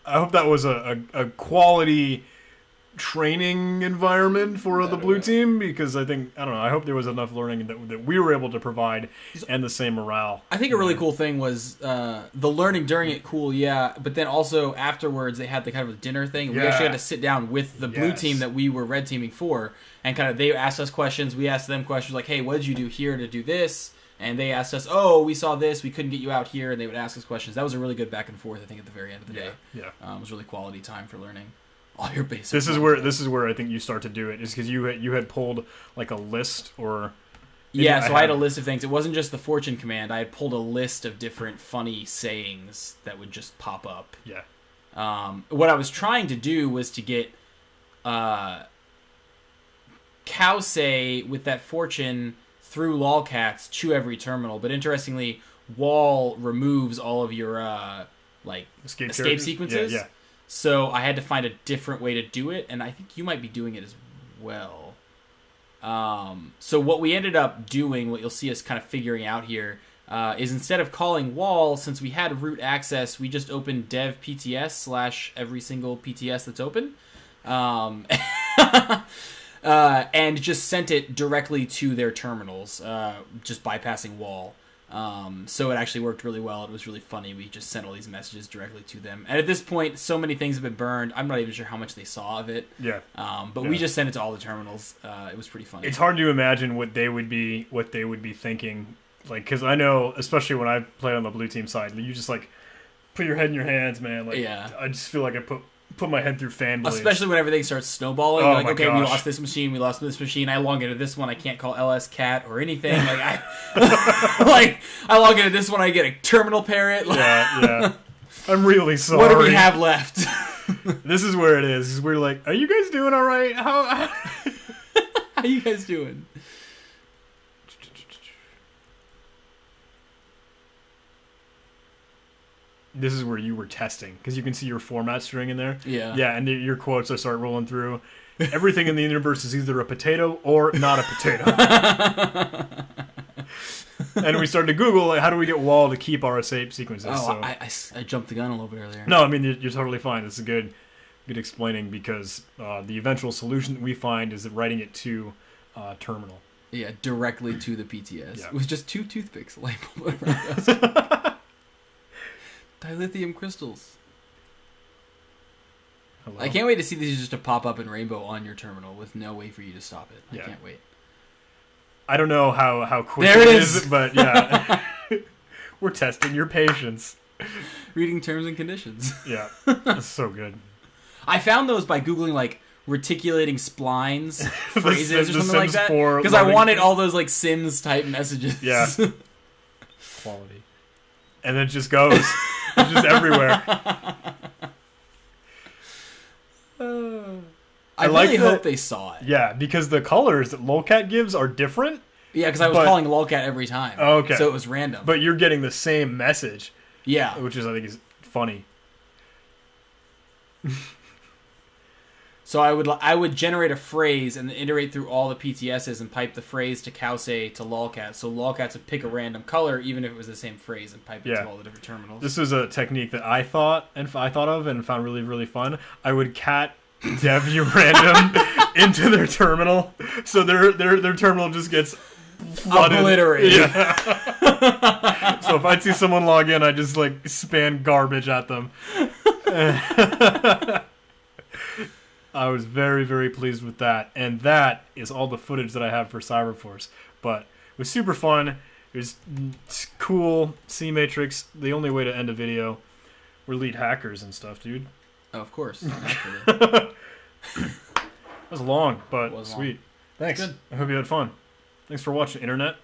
hope that was a quality training environment for the blue team, because I don't know, I hope there was enough learning that we were able to provide, and the same morale. I think a really cool thing was the learning during it, cool, yeah, but then also afterwards they had the kind of a dinner thing. We actually had to sit down with the blue team that we were red teaming for, and kind of they asked us questions, we asked them questions like, hey, what did you do here to do this? And they asked us, oh, we saw this, we couldn't get you out here, and they would ask us questions. That was a really good back and forth, I think, at the very end of the day. Yeah. It was really quality time for learning all your basics. This is where I think you start to do it, is because you had pulled like a list, or yeah. So I had a list of things. It wasn't just the fortune command. I had pulled a list of different funny sayings that would just pop up. Yeah. What I was trying to do was to get Kause with that fortune through lolcats to every terminal, but interestingly, Wall removes all of your escape sequences. Yeah. So I had to find a different way to do it, and I think you might be doing it as well. So what we ended up doing, what you'll see us kind of figuring out here, is instead of calling Wall, since we had root access, we just opened dev pts / every single pts that's open. And just sent it directly to their terminals, just bypassing Wall. So it actually worked really well. It was really funny. We just sent all these messages directly to them. And at this point, so many things have been burned. I'm not even sure how much they saw of it. Yeah. But we just sent it to all the terminals. It was pretty funny. It's hard to imagine what they would be thinking. Like, because I know, especially when I played on the blue team side, you just like put your head in your hands, man. Like, yeah. I just feel like I put my head through fan blades. Especially when everything starts snowballing. Oh, Like, my okay, gosh. we lost this machine, I log into this one, I can't call LS cat or anything. Like, I log into this one, I get a terminal parrot. Yeah. I'm really sorry. What do we have left? This is where it is. We're like, are you guys doing all right? How you guys doing? This is where you were testing, because you can see your format string in there. Yeah. Yeah, and your quotes start rolling through. Everything in the universe is either a potato or not a potato. And we started to Google, like, how do we get Wall to keep our escape sequences? Oh, so. I jumped the gun a little bit earlier. No, I mean, you're totally fine. This is good explaining, because the eventual solution that we find is that writing it to terminal. Yeah, directly to the PTS. Yeah. With just 2 toothpicks labeled around dilithium crystals. Hello? I can't wait to see these just to pop up in rainbow on your terminal with no way for you to stop it. Yeah. I can't wait. I don't know how quick There it it is, but yeah. We're testing your patience. Reading terms and conditions. Yeah, that's so good. I found those by Googling, like, reticulating splines, phrases, or The something like Sims that. 4 Because I loading. wanted all those, like, Sims-type messages. Yeah. Quality. And it just goes. It's just everywhere. I like really that- hope they saw it. Yeah, because the colors that Lolcat gives are different, Yeah, because I was calling lolcat every time. Oh, okay. So it was random. but you're getting the same message, yeah. which is, I think, is funny. So I would generate a phrase and then iterate through all the PTSs and pipe the phrase to Kause to lolcat. So lolcats would pick a random color, even if it was the same phrase, and pipe it Yeah. to all the different terminals. This was a technique that I thought of and found really, really fun. I would cat dev you random into their terminal, so their terminal just gets flooded. Obliterated. Yeah. So if I see someone log in, I just like spam garbage at them. I was very, very pleased with that. And that is all the footage that I have for CyberForce. But it was super fun. It was cool. C-Matrix, the only way to end a video. We're lead hackers and stuff, dude. Oh, of course. That was long, but It was sweet. long. Thanks. Good. I hope you had fun. Thanks for watching, Internet.